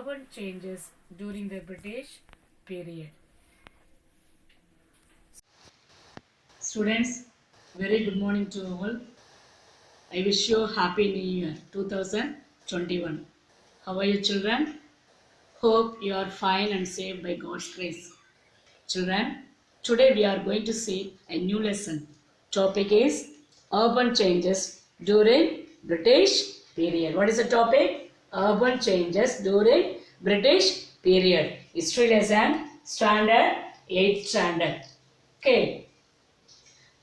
urban changes during the British period. Students, very good morning to all. I wish you Happy New Year 2021. How are you, children? Hope you are fine and safe by God's grace. Children, today we are going to see a new lesson. Topic is urban changes during British period. What is the topic? Urban changes during British period. History lesson, standard 8th standard. Okay.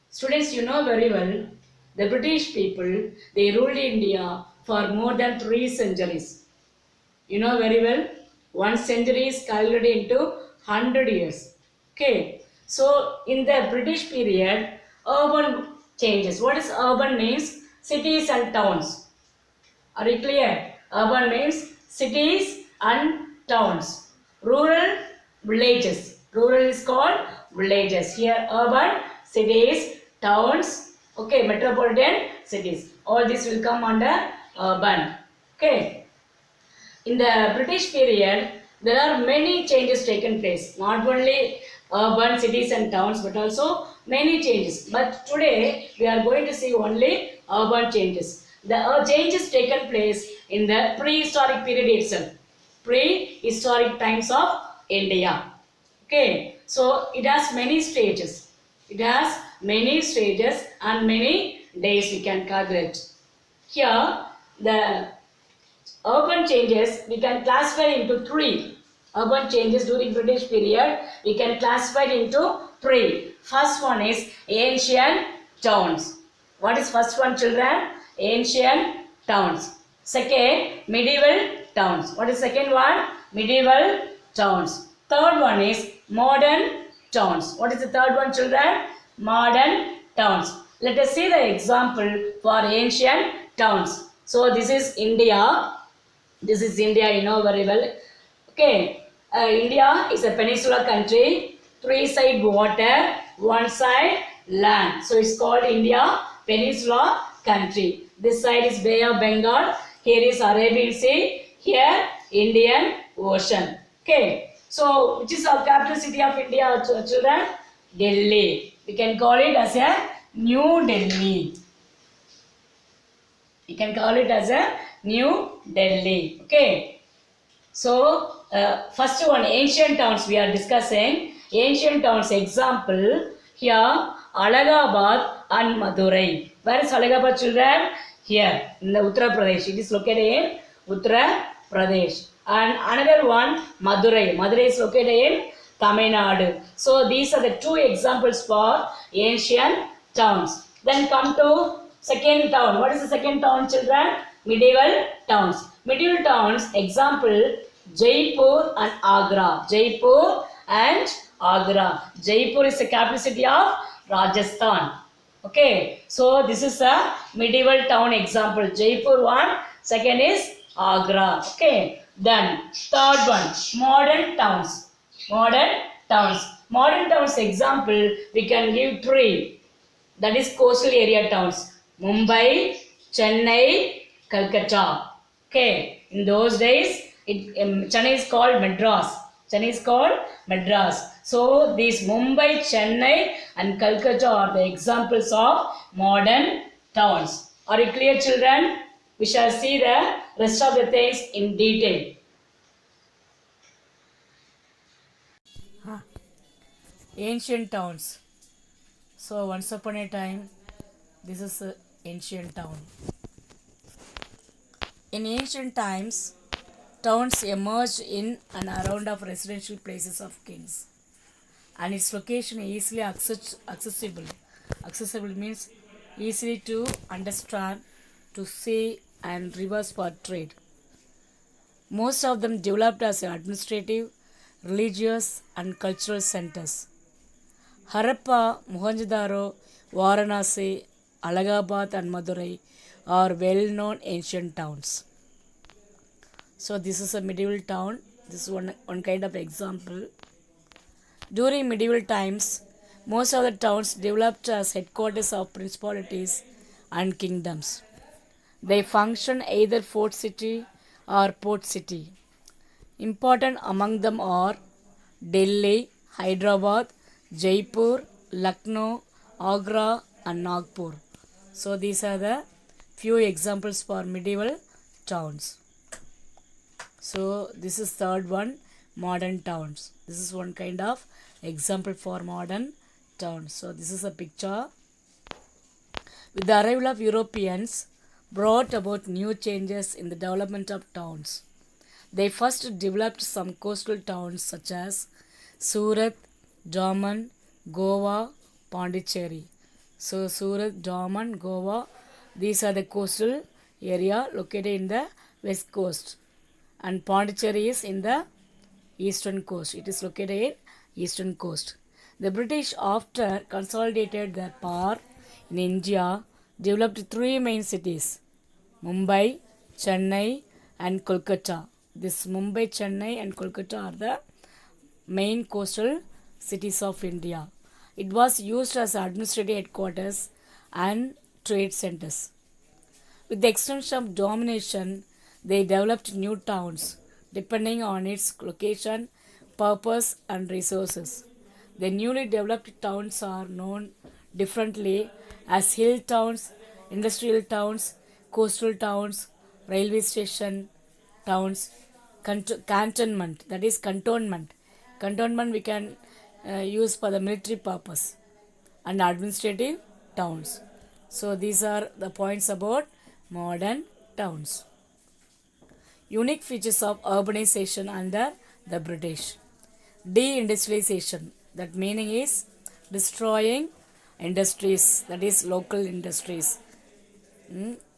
Students, you know very well, the British people, they ruled India for more than 3 centuries. You know very well, 1 century is calculated into 100 years. Okay, so in the British period, urban changes. What is urban means? Cities and towns. Are you clear? Urban means cities and towns. Rural, villages. Rural is called villages. Here urban, cities, towns, okay, metropolitan cities. All this will come under urban. Okay. In the British period, there are many changes taken place. Not only urban cities and towns, but also many changes. But today, we are going to see only urban changes. The changes taken place in the prehistoric period itself. Prehistoric times of India. Okay, so it has many stages. It has many stages and many days we can calculate. Here, the urban changes we can classify into three. Urban changes during British period we can classify into three. First one is ancient towns. What is first one, children? Ancient towns. Second, medieval towns. What is second one? Medieval towns. Third one is modern towns. What is the third one, children? Modern towns. Let us see the example for ancient towns. So this is India. This is India, you know very well. Okay, India is a peninsula country. Three side water, one side land. So it's called India Peninsula country. This side is Bay of Bengal. Here is Arabian Sea. Here Indian Ocean. Okay. So which is our capital city of India, children? Delhi. We can call it as a New Delhi. You can call it as a New Delhi. Okay. So, first one, ancient towns we are discussing. Ancient towns example, here, Allahabad and Madurai. Where is Allahabad, children? Here, in the Uttar Pradesh. It is located in Uttar Pradesh. And another one, Madurai. Madurai is located in Tamil Nadu. So, these are the two examples for ancient towns. Then come to second town. What is the second town, children? Medieval towns. Medieval towns, example, Jaipur and Agra. Jaipur and Agra. Jaipur is the capital city of Rajasthan. Okay, so this is a medieval town example. Jaipur one, second is Agra. Okay, then third one, modern towns. Modern towns. Modern towns example, we can give three. That is coastal area towns. Mumbai, Chennai, Calcutta. Okay, in those days, Chennai is called Madras. Chennai is called Madras. So, these Mumbai, Chennai and Calcutta are the examples of modern towns. Are you clear, children? We shall see the rest of the things in detail. Ancient towns. So once upon a time, this is an ancient town. In ancient times, towns emerged in and around of residential places of kings, and its location easily accessible. Accessible means easily to understand, to see, and rivers for trade. Most of them developed as administrative, religious, and cultural centers. Harappa, Mohenjo-daro, Varanasi, Allahabad, and Madurai are well-known ancient towns. So this is a medieval town. This is one kind of example. During medieval times, most of the towns developed as headquarters of principalities and kingdoms. They function either fort city or port city. Important among them are Delhi, Hyderabad, Jaipur, Lucknow, Agra, and Nagpur. So these are the few examples for medieval towns. So this is third one, modern towns. This is one kind of example for modern towns. So this is a picture. With the arrival of Europeans, brought about new changes in the development of towns. They first developed some coastal towns such as Surat, Daman, Goa, Pondicherry. So Surat, Daman, Goa, these are the coastal area located in the west coast, and Pondicherry is in the eastern coast. It is located in eastern coast. The British, after consolidated their power in India, developed three main cities: Mumbai, Chennai, and Kolkata. This Mumbai, Chennai, and Kolkata are the main coastal cities of India. It was used as administrative headquarters and trade centers. With the extension of domination, they developed new towns depending on its location, purpose, and resources. The newly developed towns are known differently as hill towns, industrial towns, coastal towns, railway station towns, cantonment, that is cantonment. Cantonment we can use for the military purpose, and administrative towns. So these are the points about modern towns. Unique features of urbanization under the British. Deindustrialization, that meaning is destroying industries, that is local industries.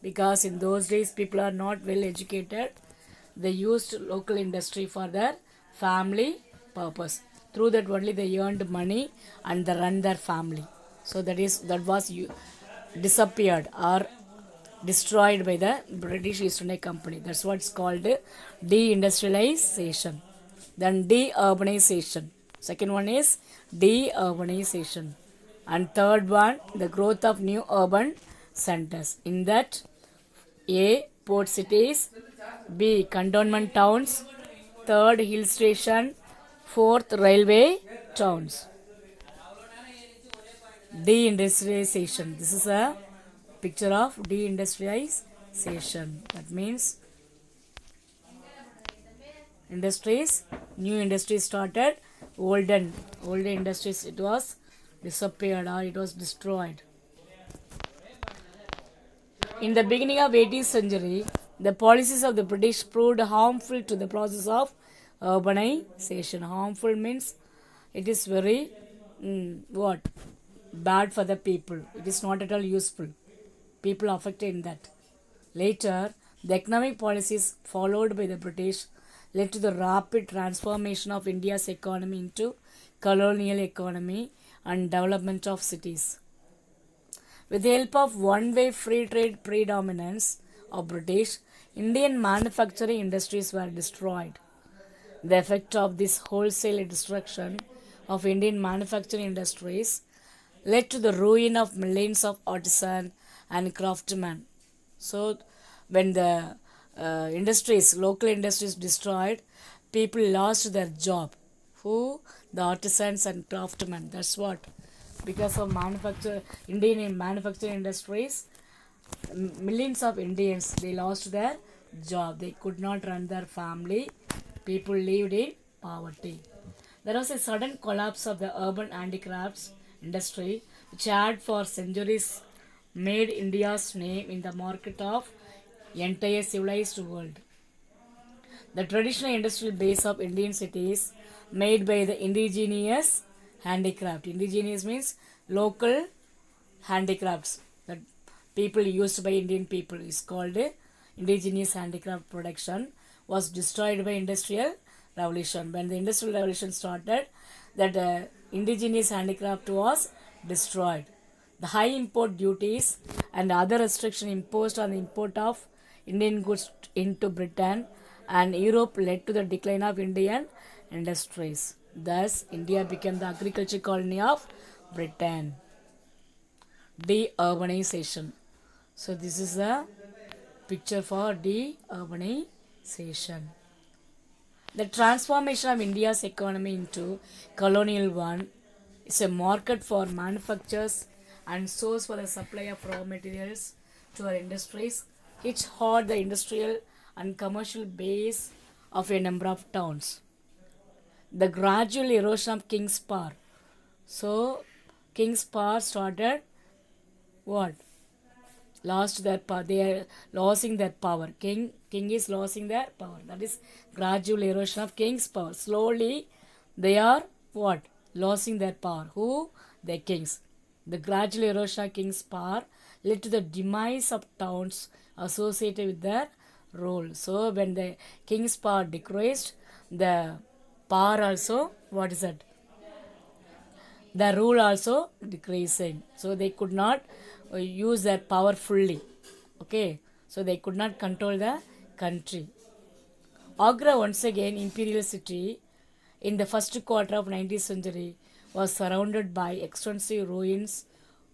Because in those days people are not well educated, they used local industry for their family purpose. Through that only they earned money and they run their family. So that was disappeared or destroyed by the British East India Company. That's what's called deindustrialization. Then deurbanization. Second one is deurbanization. And third one, the growth of new urban centers. In that, A, port cities, B, cantonment towns, third, hill station, fourth, railway towns. Deindustrialization. This is a picture of deindustrialization. That means industries, new industries started, older industries it was disappeared or it was destroyed. In the beginning of 18th century, the policies of the British proved harmful to the process of urbanization. Harmful means it is very what? Bad for the people. It is not at all useful. People affected in that. Later, the economic policies followed by the British led to the rapid transformation of India's economy into colonial economy and development of cities. With the help of one-way free trade predominance of British, Indian manufacturing industries were destroyed. The effect of this wholesale destruction of Indian manufacturing industries led to the ruin of millions of artisans and craftsmen. So, when the local industries destroyed, people lost their job. Who? The artisans and craftsmen. That's what. Because of Indian manufacturing industries, millions of Indians, they lost their job. They could not run their family. People lived in poverty. There was a sudden collapse of the urban handicrafts industry, which had for centuries made India's name in the market of entire civilized world. The traditional industrial base of Indian cities made by the indigenous handicraft. Indigenous means local handicrafts that people used by Indian people is called indigenous handicraft production was destroyed by industrial revolution. When the industrial revolution started, that indigenous handicraft was destroyed. The high import duties and other restrictions imposed on the import of Indian goods into Britain and Europe led to the decline of Indian industries. Thus, India became the agriculture colony of Britain. Deurbanization. So, this is a picture for deurbanization. The transformation of India's economy into colonial one is a market for manufactures and source for the supply of raw materials to our industries. It had the industrial and commercial base of a number of towns. The gradual erosion of King's Power. So, King's Power started what? Lost their power. They are losing their power. King is losing their power. That is gradual erosion of king's power. Slowly they are what? Losing their power. Who? The kings. The gradual erosion of king's power led to the demise of towns associated with their rule. So when the king's power decreased, the power also, what is it? The rule also decreasing. So they could not use their power fully. Okay, so they could not control the country. Agra, once again imperial city, in the first quarter of 19th century was surrounded by extensive ruins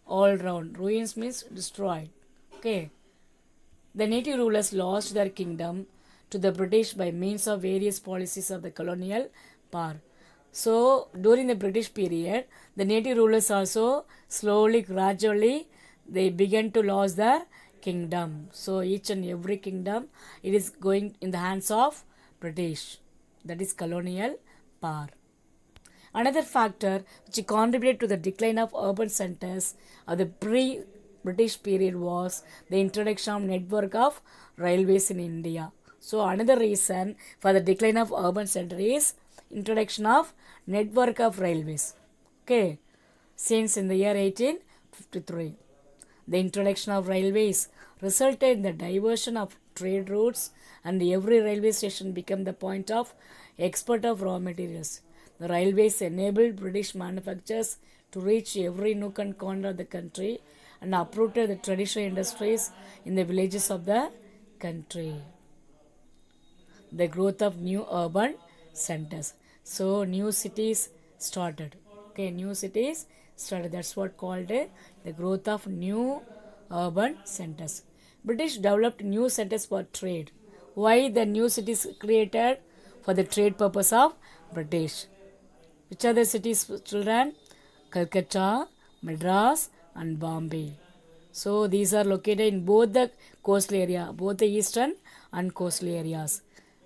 all round. Ruins means destroyed. Okay, the native rulers lost their kingdom to the British by means of various policies of the colonial power. So during the British period, the native rulers also slowly, gradually, they began to lose their kingdom. So each and every kingdom, it is going in the hands of British. That is colonial power. Another factor which contributed to the decline of urban centers of the pre-British period was the introduction of network of railways in India. So another reason for the decline of urban center is introduction of network of railways. Okay, since in the year 1853, the introduction of railways resulted in the diversion of trade routes, and every railway station became the point of export of raw materials. The railways enabled British manufacturers to reach every nook and corner of the country and uprooted the traditional industries in the villages of the country. The growth of new urban centers. So new cities started. Okay, new cities started. That's what called the growth of new urban centers. British developed new centers for trade. Why the new cities created? For the trade purpose of British. Which are the cities, children? Calcutta, Madras, and Bombay. So these are located in both the coastal area, both the eastern and coastal areas.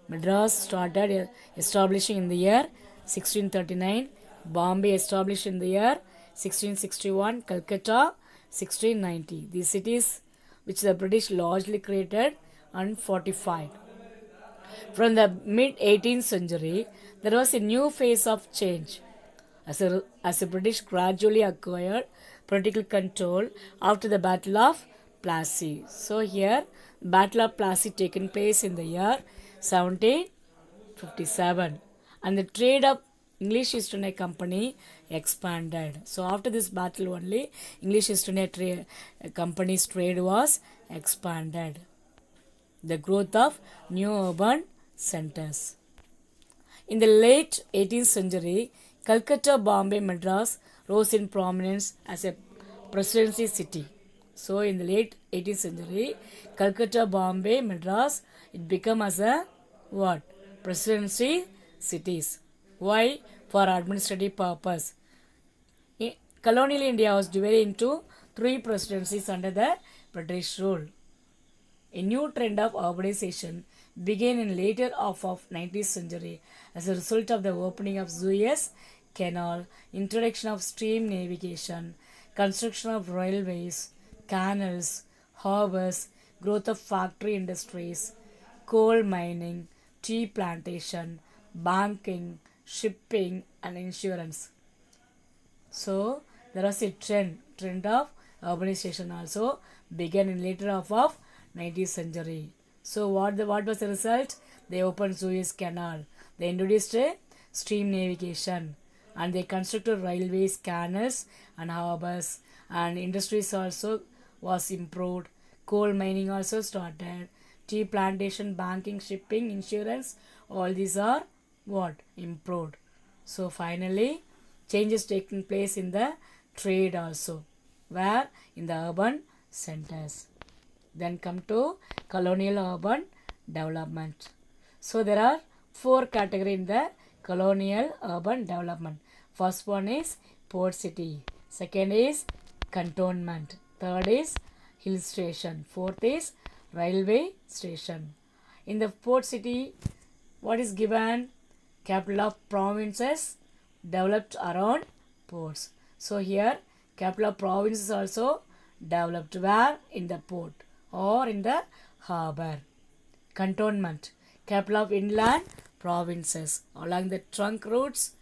Madras started establishing in the year 1639, Bombay established in the year 1661, Calcutta 1690. These cities which the British largely created and fortified. From the mid 18th century, there was a new phase of change as the British gradually acquired political control after the Battle of Plassey. So here, Battle of Plassey taken place in the year 1757, and the trade of English East India Company expanded. So after this battle only, English East India Company's trade was expanded. The growth of new urban centers. In the late 18th century, Calcutta, Bombay, Madras rose in prominence as a presidency city. So in the late 18th century, Calcutta, Bombay, Madras, it became as a what? Presidency cities. Why? For administrative purpose. Colonial India was divided into 3 presidencies under the British rule. A new trend of urbanization began in later half of 19th century as a result of the opening of Suez Canal, introduction of steam navigation, construction of railways, canals, harbors, growth of factory industries, coal mining, tea plantation, banking, shipping, and insurance. So there was a trend of urbanization also began in later half of 19th century. So what was the result? They opened Suez Canal. They introduced steam navigation, and they constructed railways, canals, and harbors, and industries also was improved. Coal mining also started. Tea plantation, banking, shipping, insurance, all these are what? Improved. So finally, changes taking place in the trade also. Where? In the urban centers. Then come to colonial urban development. So there are four category in the colonial urban development. First one is port city. Second is cantonment. Third is hill station. Fourth is railway station. In the port city, what is given? Capital of provinces developed around ports. So here capital of province is also developed where? In the port or in the harbor. Cantonment, capital of inland provinces along the trunk routes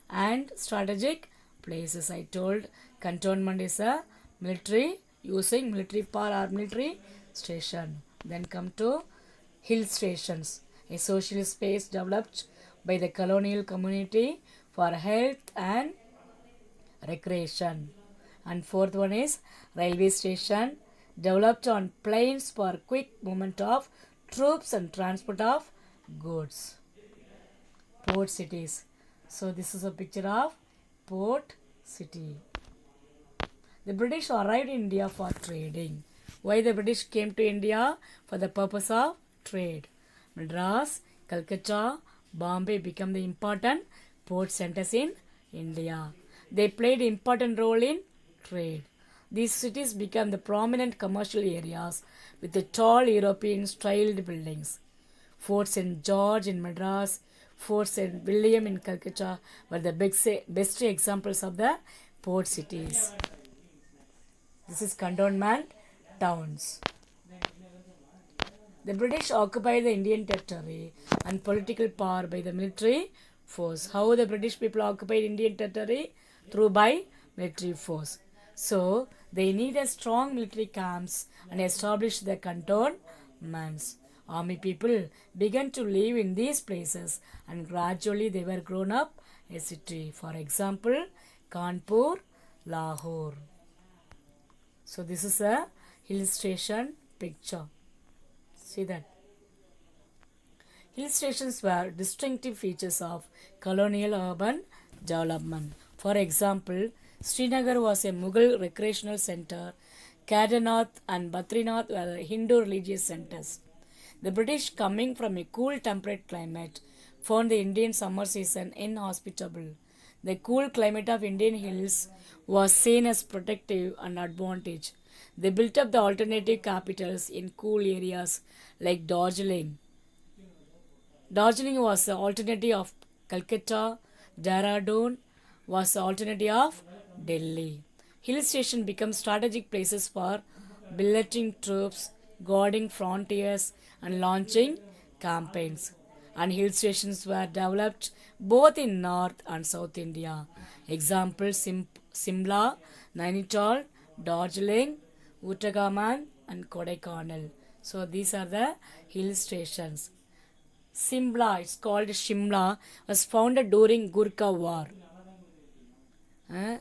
and strategic places. I told cantonment is a military using military power or military station. Then come to hill stations, a social space developed by the colonial community for health and recreation. And fourth one is railway station developed on plains for quick movement of troops and transport of goods. Port cities. So this is a picture of port city. The British arrived in India for trading. Why the British came to India? For the purpose of trade. Madras, Calcutta, Bombay become the important port centers in India. They played important role in trade. These cities became the prominent commercial areas with the tall European styled buildings. Fort St. George in Madras, Fort St. William in Calcutta were the best examples of the port cities. This is cantonment towns. The British occupied the Indian territory and political power by the military force. How the British people occupied Indian territory? Through by military force. So they needed strong military camps and established the cantonments. Army people began to live in these places and gradually they were grown up a city. For example, Kanpur, Lahore. So this is a hill station picture. See that. Hill stations were distinctive features of colonial urban development. For example, Srinagar was a Mughal recreational center. Kedarnath and Badrinath were Hindu religious centers. The British, coming from a cool temperate climate, found the Indian summer season inhospitable. The cool climate of Indian hills was seen as protective and advantage. They built up the alternative capitals in cool areas like Darjeeling. Darjeeling was the alternative of Calcutta. Dehradun was the alternative of Delhi. Hill stations become strategic places for billeting troops, guarding frontiers, and launching campaigns. And hill stations were developed both in North and South India. Example Simla, Nainital, Darjeeling, Uttarakhand, and Kodaikanal. So these are the hill stations. Simla, it's called Shimla, was founded during Gurkha War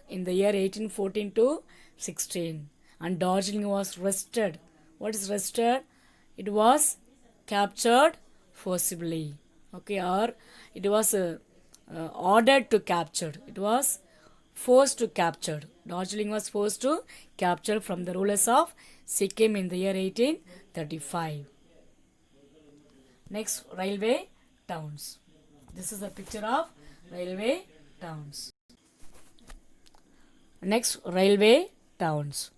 in the year 1814 to 16. And Darjeeling was wrested. What is wrested? It was captured forcibly. Okay, or it was ordered to capture. It was forced to capture. Darjeeling was forced to capture from the rulers of Sikkim in the year 1835. Next, railway towns. This is a picture of railway towns. Next, railway towns.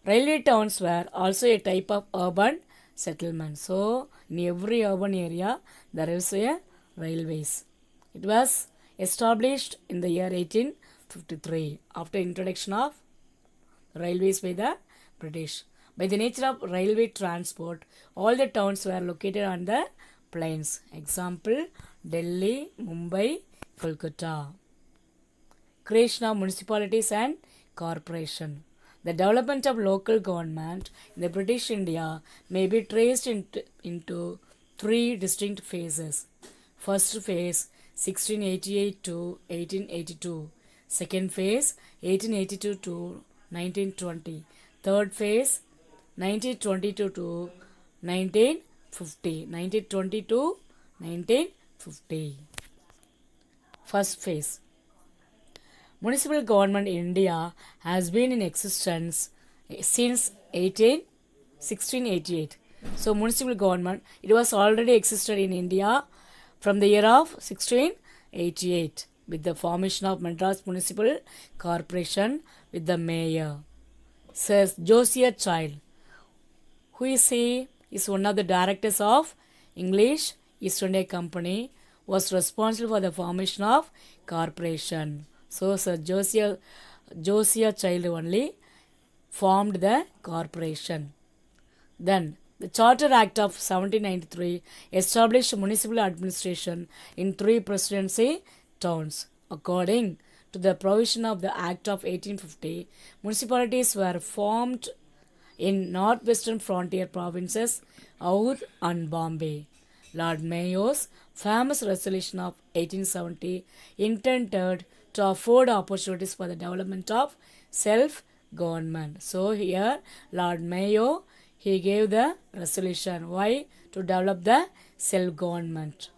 Railway towns were also a type of urban settlement. So, in every urban area, there is a railways. It was established in the year 1853 after introduction of railways by the British. By the nature of railway transport, all the towns were located on the plains. Example, Delhi, Mumbai, Kolkata. Creation of municipalities and corporation. The development of local government in the British India may be traced into three distinct phases. First phase 1688 to 1882. Second phase 1882 to 1920. Third phase 1922 to 1950. 1920 to 1950. First phase. Municipal government in India has been in existence since 1688. So municipal government, it was already existed in India from the year of 1688 with the formation of Madras Municipal Corporation with the mayor. Says Josiah Child. Who is he? Is one of the directors of English East India Company, was responsible for the formation of corporation. So Sir Josiah Child only formed the corporation. Then the Charter Act of 1793 established municipal administration in 3 presidency towns. According to the provision of the Act of 1850, municipalities were formed in northwestern frontier provinces, Awadh and Bombay. Lord Mayo's famous resolution of 1870 intended to afford opportunities for the development of self-government. So here Lord Mayo, he gave the resolution. Why? To develop the self-government.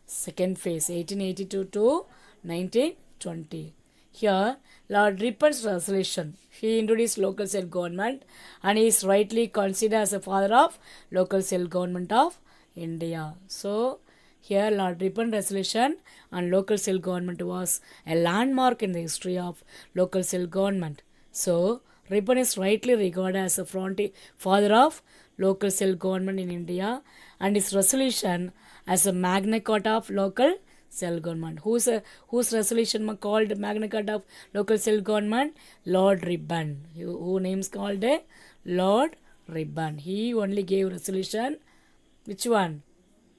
Second phase, 1882 to 1920. Here, Lord Ripon's resolution. He introduced local self-government and he is rightly considered as the father of local self-government of India. So, here Lord Ripon resolution and local self-government was a landmark in the history of local self-government. So, Ripon is rightly regarded as the father of local self-government in India and his resolution as a Magna Carta of local self-government. Whose resolution called Magna Carta of local self-government? Lord Ripon. Who names called Lord Ripon. He only gave resolution. Which one?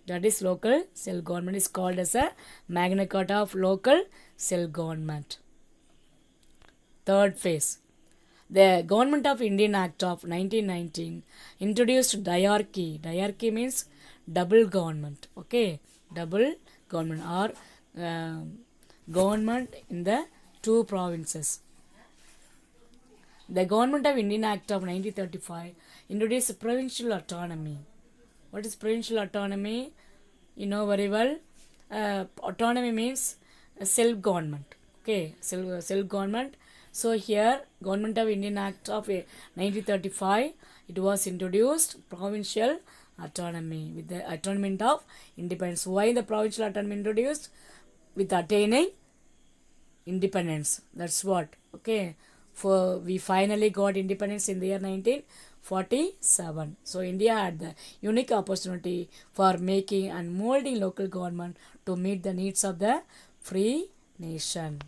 That is local self-government is called as a Magna Carta of local self-government. Third phase. The Government of Indian Act of 1919 introduced diarchy. Diarchy means double government. Okay, double government or government in the 2 provinces. The Government of Indian Act of 1935 introduced provincial autonomy. What is provincial autonomy? You know very well. Autonomy means self-government. Okay, self-government. So here, Government of Indian Act of 1935, it was introduced provincial autonomy with the attainment of independence. Why the provincial autonomy introduced? With attaining independence. That's what. Okay. For we finally got independence in the year 1947. So India had the unique opportunity for making and molding local government to meet the needs of the free nation.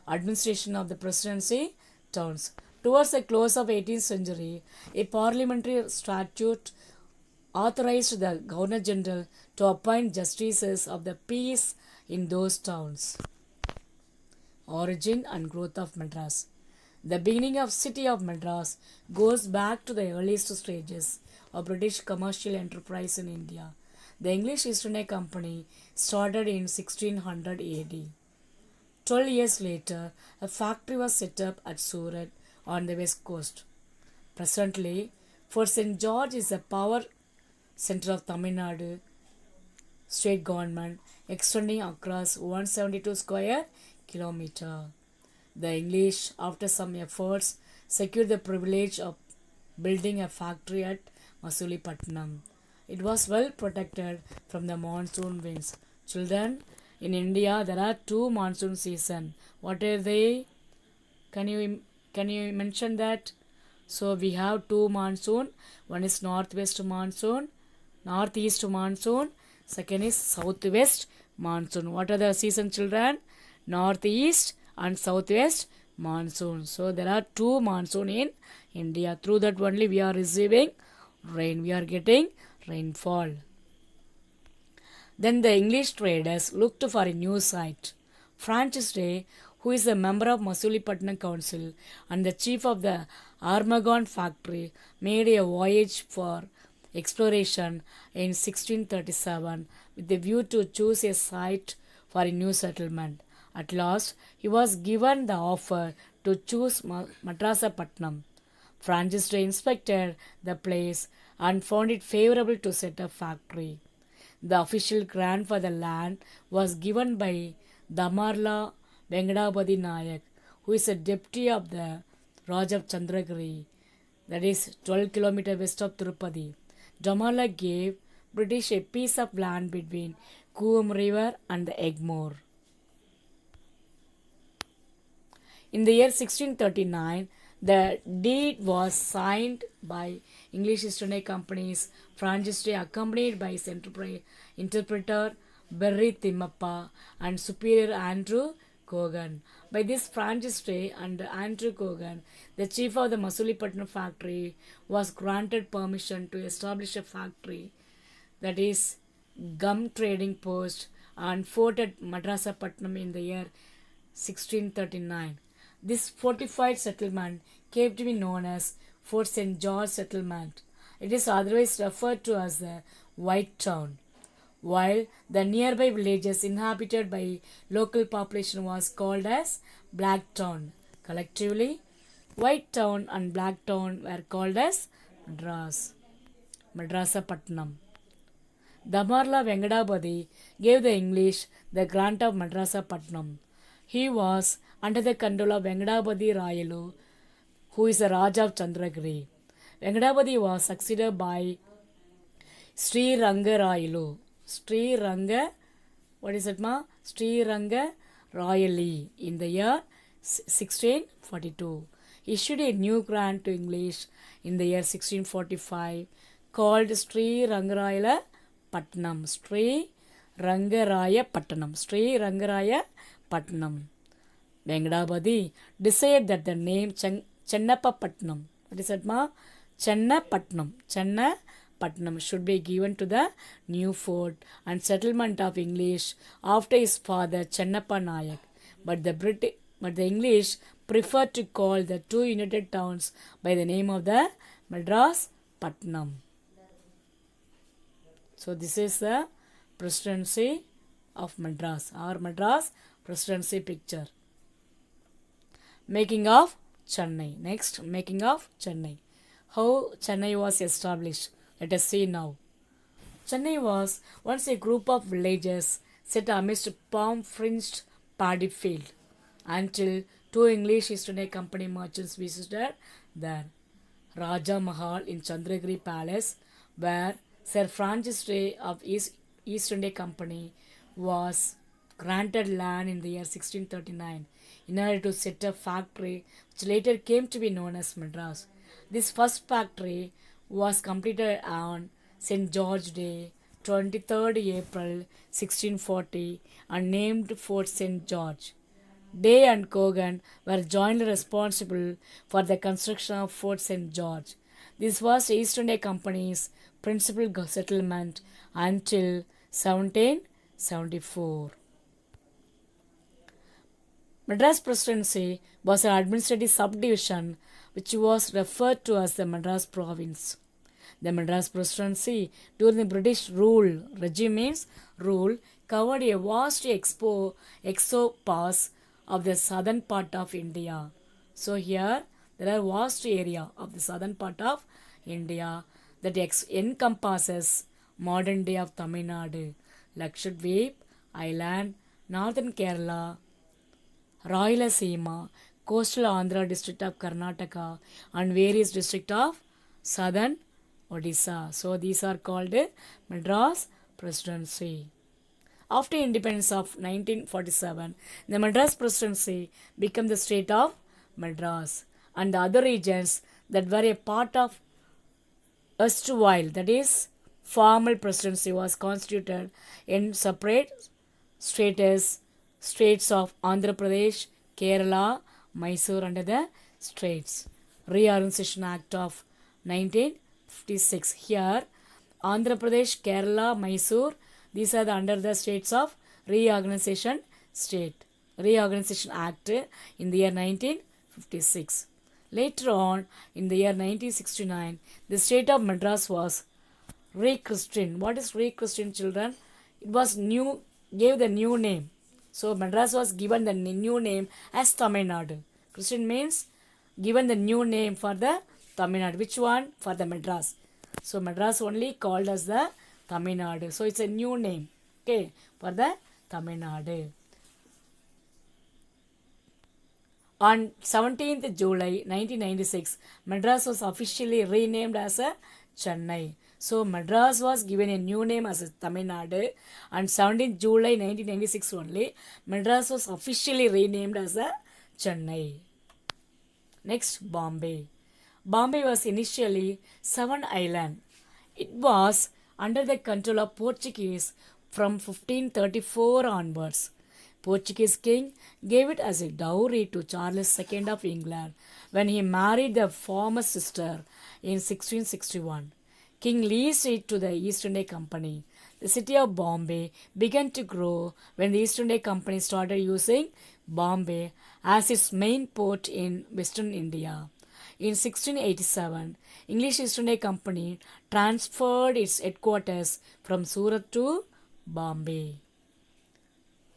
Administration of the presidency towns. Towards the close of 18th century, a parliamentary statute authorized the Governor General to appoint justices of the peace in those towns. Origin and growth of Madras. The beginning of city of Madras goes back to the earliest stages of British commercial enterprise in India. The English East India Company started in 1600 AD. 12 years later, a factory was set up at Surat on the west coast. Presently, Fort St. George is the power center of Tamil Nadu state government, extending across 172 square kilometer. The English, after some efforts, secured the privilege of building a factory at Masulipatanam. It was well protected from the monsoon winds. Children, in India there are 2 monsoon seasons. What are they? Can you mention that? So we have 2 monsoon. One is northwest monsoon, northeast monsoon. Second is southwest monsoon. What are the season, children? Northeast and southwest monsoon. So there are 2 monsoon in India. Through that only we are receiving rain. We are getting rainfall. Then the English traders looked for a new site. Francis Day, who is a member of Masulipatanam Council and the chief of the Armagon factory, made a voyage for exploration in 1637 with the view to choose a site for a new settlement. At last, he was given the offer to choose Madrasapatnam. Francis Day inspected the place and found it favorable to set up factory. The official grant for the land was given by Damarla Venkadapati Nayak, who is a deputy of the Raj of Chandragiri, that is 12 km west of Tirupati. Damarla gave British a piece of land between Coombe River and the Egmore. In the year 1639, the deed was signed by English East India Company's Francis Day, accompanied by his interpreter Berry Timmappa and superior Andrew Cogan. By this Francis Day and Andrew Cogan, the chief of the Masulipatnam factory, was granted permission to establish a factory, that is gum trading post and fort at Madrasapatnam in the year 1639. This fortified settlement came to be known as Fort St. George Settlement. It is otherwise referred to as the White Town, while the nearby villages inhabited by local population was called as Black Town. Collectively, White Town and Black Town were called as Madrasapatnam. Damarla Venkadapati gave the English the grant of Madrasapatnam. He was under the control of Venkadapati Rayalu, who is the Raja of Chandragiri. Venkadapati was succeeded by Sri Ranga Rayalu. What is it, ma? Sri Ranga Royally in the year 1642. He issued a new grant to English in the year 1645 called Sri Rangaraya Patnam. Sri Rangaraya Patnam. Venkadapati decided that the name Chennappa Patnam, what is it, ma? Chennapatnam should be given to the new fort and settlement of English after his father Chennappa Nayak. But the English preferred to call the two united towns by the name of the Madras Patnam. So this is the presidency of Madras, or Madras presidency picture. Making of Chennai. Next, making of Chennai. How Chennai was established. Let us see now. Chennai was once a group of villages set amidst palm-fringed paddy field until two English East India Company merchants visited there. Raja Mahal in Chandragiri Palace, where Sir Francis Day of East India Company was granted land in the year 1639 in order to set up factory which later came to be known as Madras. This first factory was completed on St. George Day, 23rd April 1640 and named Fort St. George. Day and Cogan were jointly responsible for the construction of Fort St. George. This was East India Company's principal settlement until 1774. Madras Presidency was an administrative subdivision which was referred to as the Madras Province. The Madras Presidency during the British regime covered a vast expanse of the southern part of India. So here there are vast area of the southern part of India that encompasses modern day of Tamil Nadu, Lakshadweep Island, northern Kerala, Rayalaseema, coastal Andhra district of Karnataka and various districts of southern Odisha. So these are called Madras Presidency. After independence of 1947, the Madras Presidency became the state of Madras and the other regions that were a part of erstwhile, that is, formal presidency was constituted in separate states of Andhra Pradesh, Kerala, Mysore under the states. Reorganization Act of 1956. Here, Andhra Pradesh, Kerala, Mysore, these are under the states of Reorganization Act in the year 1956. Later on, in the year 1969, the state of Madras was rechristened. What is rechristened, children? It was gave the new name. So Madras was given the new name as Tamil Nadu. Christian means given the new name for the Tamil Nadu. Which one? For the Madras. So Madras only called as the Tamil Nadu. So it's a new name, okay, for the Tamil Nadu. On 17th July 1996, Madras was officially renamed as a Chennai. So Madras was given a new name as Tamil Nadu, and 17th July 1996 only, Madras was officially renamed as a Chennai. Next, Bombay. Bombay was initially Seven Island. It was under the control of Portuguese from 1534 onwards. Portuguese king gave it as a dowry to Charles II of England when he married the former sister in 1661. King leased it to the East India Company. The city of Bombay began to grow when the East India Company started using Bombay as its main port in western India. In 1687, English East India Company transferred its headquarters from Surat to Bombay.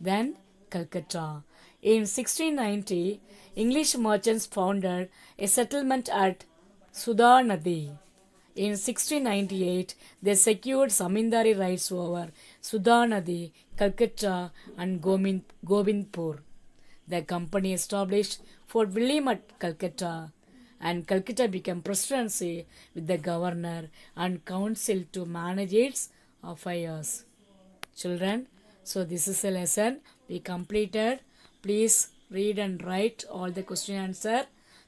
Then Calcutta. In 1690, English merchants founded a settlement at Sudha Nadi. In 1698, they secured zamindari rights over Sudha Nadi, Calcutta, and Govindpur. The company established Fort William at Calcutta, and Calcutta became presidency with the governor and council to manage its affairs. Children, so this is a lesson we completed. Please read and write all the question answer.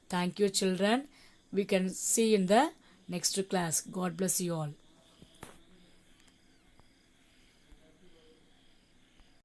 Thank you, children. We can see in the next class. God bless you all.